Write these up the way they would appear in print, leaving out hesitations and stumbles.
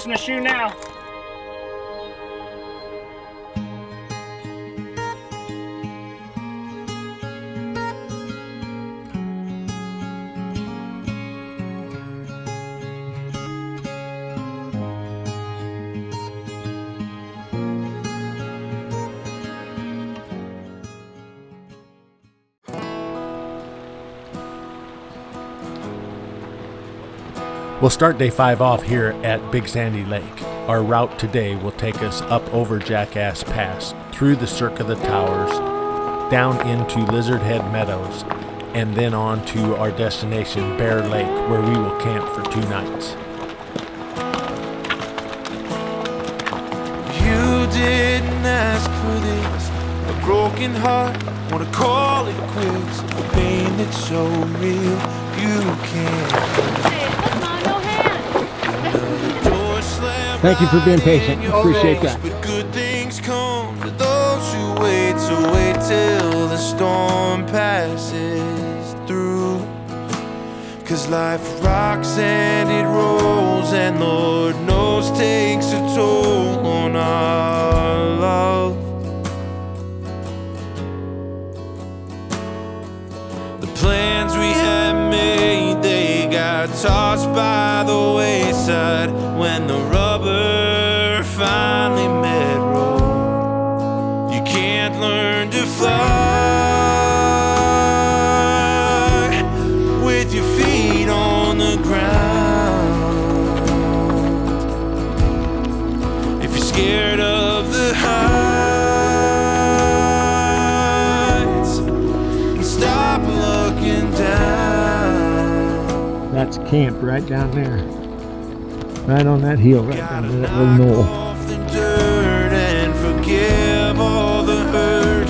fixing to shoot now. We'll start day 5 off here at Big Sandy Lake. Our route today will take us up over Jackass Pass, through the Cirque of the Towers, down into Lizard Head Meadows, and then on to our destination, Bear Lake, where we will camp for 2 nights. You didn't ask for this, a broken heart, wanna call it quits, a pain that's so real, you can't. Thank you for being patient. Appreciate that. But good things come to those who wait, so wait till the storm passes through. 'Cause life rocks and it rolls, and Lord knows takes a toll on our love. The plans we had made, they got tossed by the wayside when the rubber finally met road. You can't learn to fly with your feet on the ground. If you're scared of the heights, stop looking down. That's camp right down there. Right on that hill, right down there, that little knoll. Off the dirt and forgive all the hurt.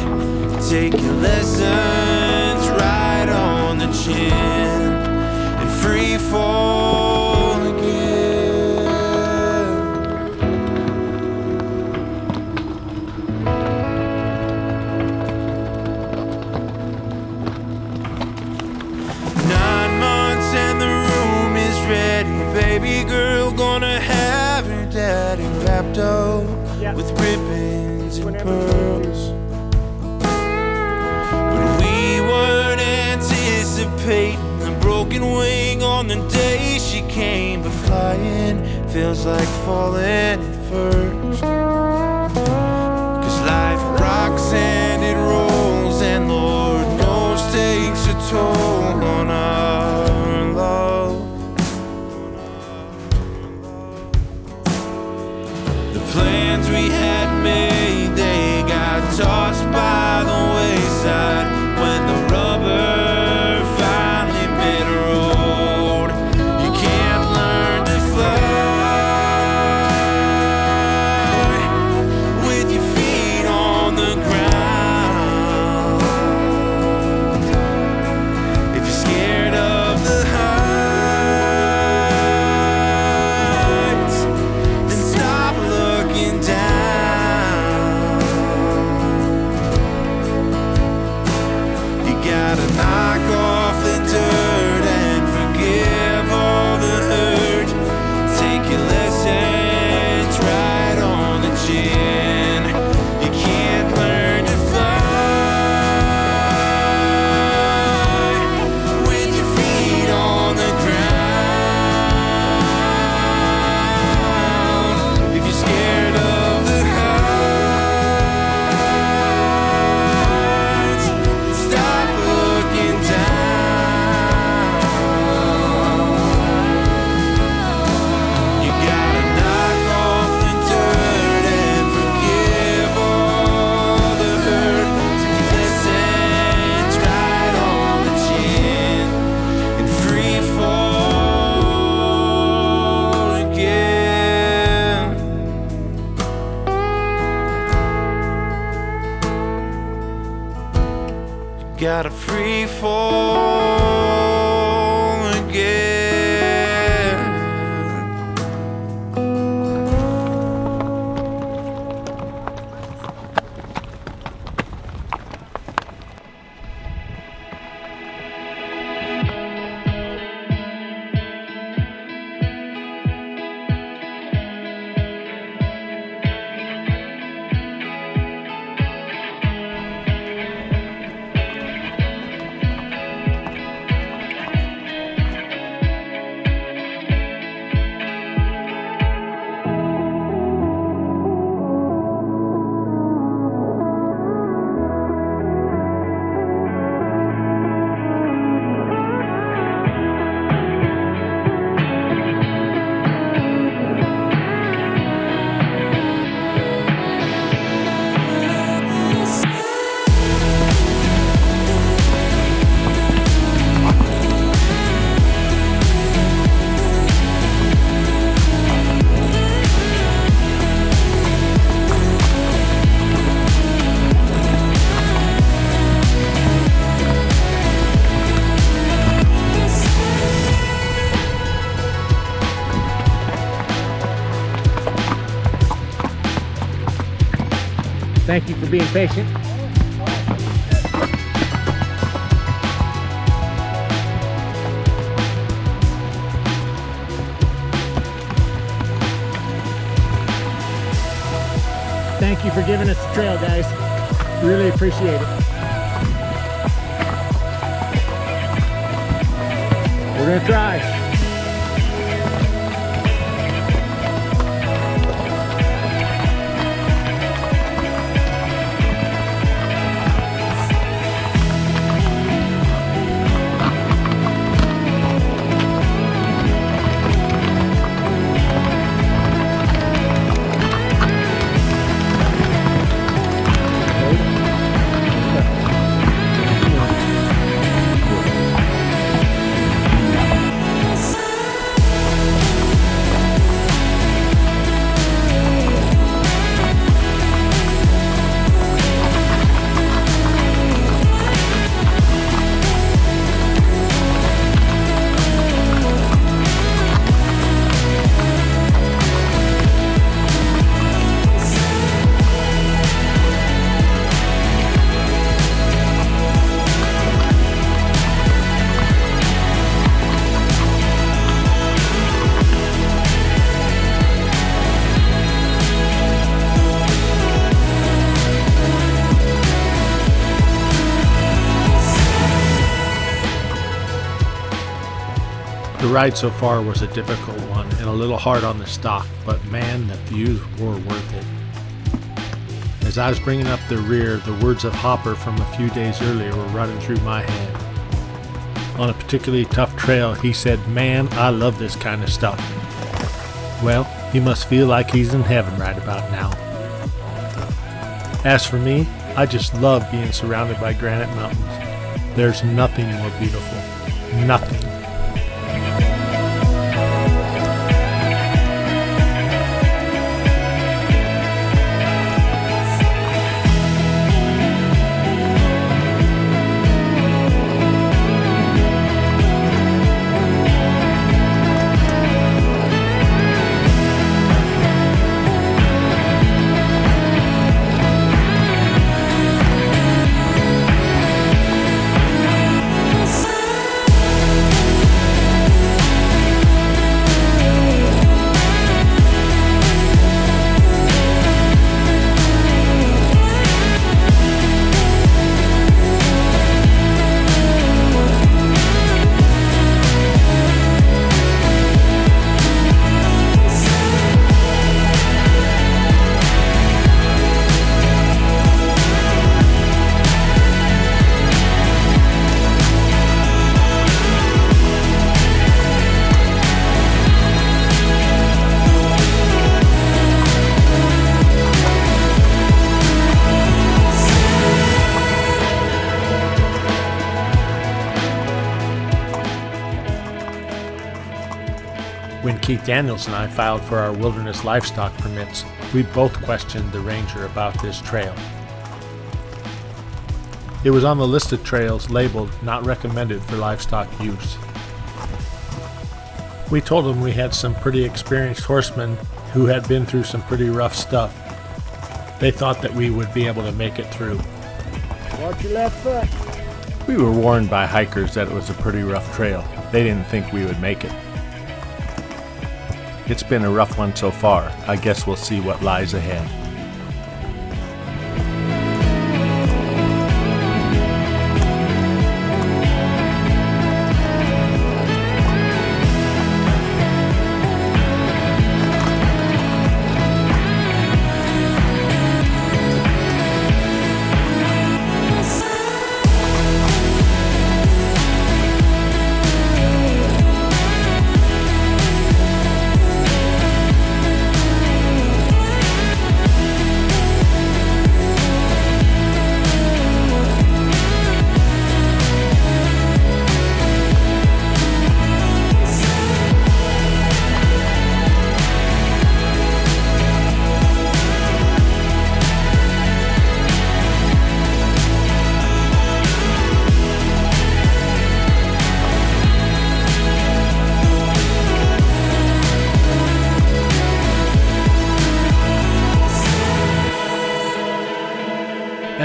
Take your lessons right on the chin and free fall again. Nine months and the room is ready, baby girl gonna have her daddy wrapped up with ribbons and pearls. But we weren't anticipating a broken wing on the day she came, but flying feels like falling at first. 'Cause life rocks and it rolls, and Lord knows takes a toll on our love. Plans we had made, they got tossed by the wayside when the rubber finally met road. You can't learn to fly with your feet on the ground. If you're scared of the heights, then stop looking down. You gotta knock off the dirt and forgive all the hurt. Take your lessons right on the chin. You can't learn to fly with your feet on the ground. If you're scared of the heights, stop looking down. You gotta knock off the dirt and forgive all the hurt. Take your lessons right on the chin and free fall again. Gotta free fall again. Thank you for being patient. Thank you for giving us the trail, guys. Really appreciate it. We're gonna try. The ride so far was a difficult one and a little hard on the stock, but man, the views were worth it. As I was bringing up the rear, the words of Hopper from a few days earlier were running through my head. On a particularly tough trail, he said, "Man, I love this kind of stuff." Well, he must feel like he's in heaven right about now. As for me, I just love being surrounded by granite mountains. There's nothing more beautiful. Nothing. When Keith Daniels and I filed for our wilderness livestock permits, we both questioned the ranger about this trail. It was on the list of trails labeled not recommended for livestock use. We told him we had some pretty experienced horsemen who had been through some pretty rough stuff. They thought that we would be able to make it through. Watch your left foot. We were warned by hikers that it was a pretty rough trail. They didn't think we would make it. It's been a rough one so far. I guess we'll see what lies ahead.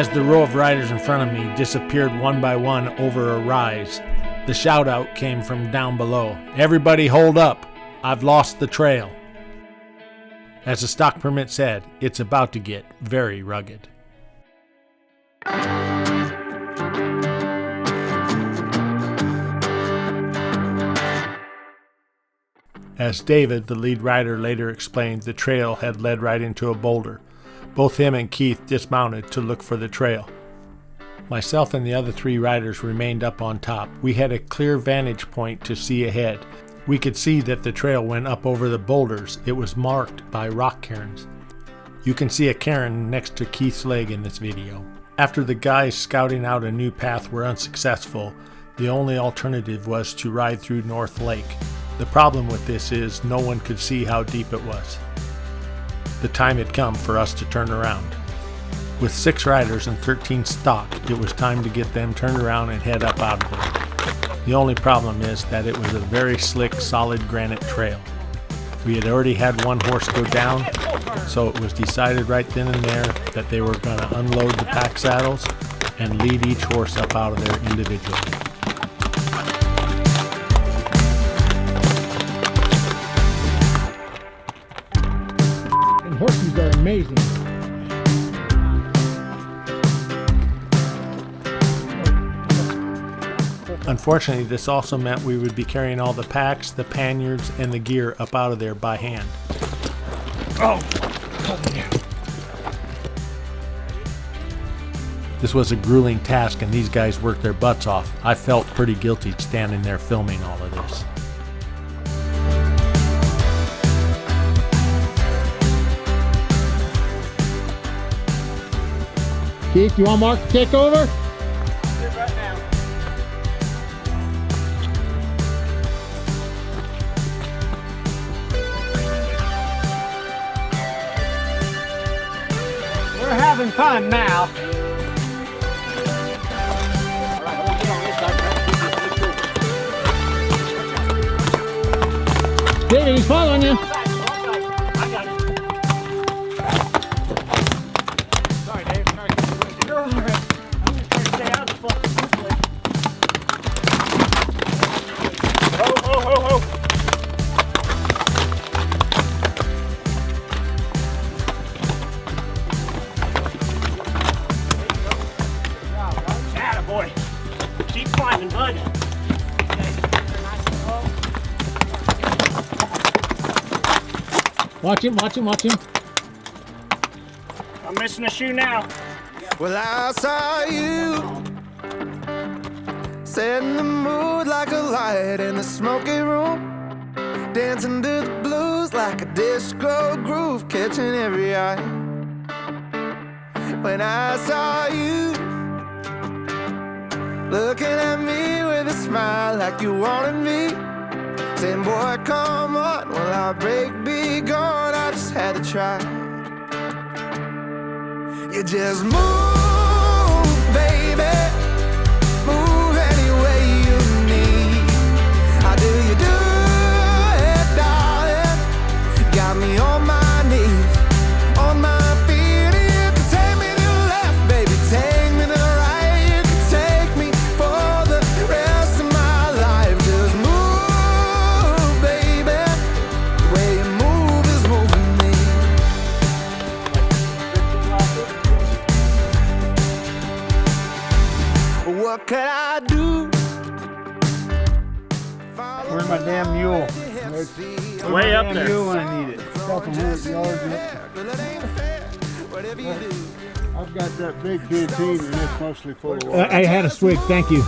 As the row of riders in front of me disappeared one by one over a rise, the shout out came from down below. Everybody hold up! I've lost the trail. As the stock permit said, it's about to get very rugged. As David, the lead rider, later explained, the trail had led right into a boulder. Both him and Keith dismounted to look for the trail. Myself and the other 3 riders remained up on top. We had a clear vantage point to see ahead. We could see that the trail went up over the boulders. It was marked by rock cairns. You can see a cairn next to Keith's leg in this video. After the guys scouting out a new path were unsuccessful, the only alternative was to ride through North Lake. The problem with this is no one could see how deep it was. The time had come for us to turn around. With 6 riders and 13 stock, it was time to get them turned around and head up out of there. The only problem is that it was a very slick, solid granite trail. We had already had one horse go down, so it was decided right then and there that they were going to unload the pack saddles and lead each horse up out of there individually. And horses are amazing. Unfortunately, this also meant we would be carrying all the packs, the panniers, and the gear up out of there by hand. This was a grueling task, and these guys worked their butts off. I felt pretty guilty standing there filming all of this. Keith, you want Mark to take over? Having fun now. David, he's following you. I got it. Sorry, Dave. Sorry. You're all right. I'm just trying to stay out of the fucking place. Ho, ho, ho, ho. Boy, keep climbing, bud. Watch him, watch him, watch him. I'm missing a shoe now. Well, I saw you setting the mood like a light in the smoky room, dancing to the blues like a disco groove, catching every eye. When I saw you looking at me with a smile like you wanted me, saying, boy, come on, will our break be gone? I just had to try. You just move, baby, move any way you need. How do you do it, darling? Got me on my knees, on my feet. You can take me to the left, baby, take me to the right. You can take me for the rest of my life. Just move, baby, the way you move is moving me. What could I do? Where's my damn mule? It's way up there. Mule when I need it. Couple hundred yards. I've got that big canteen and it's mostly full of water. I had a swig, thank you.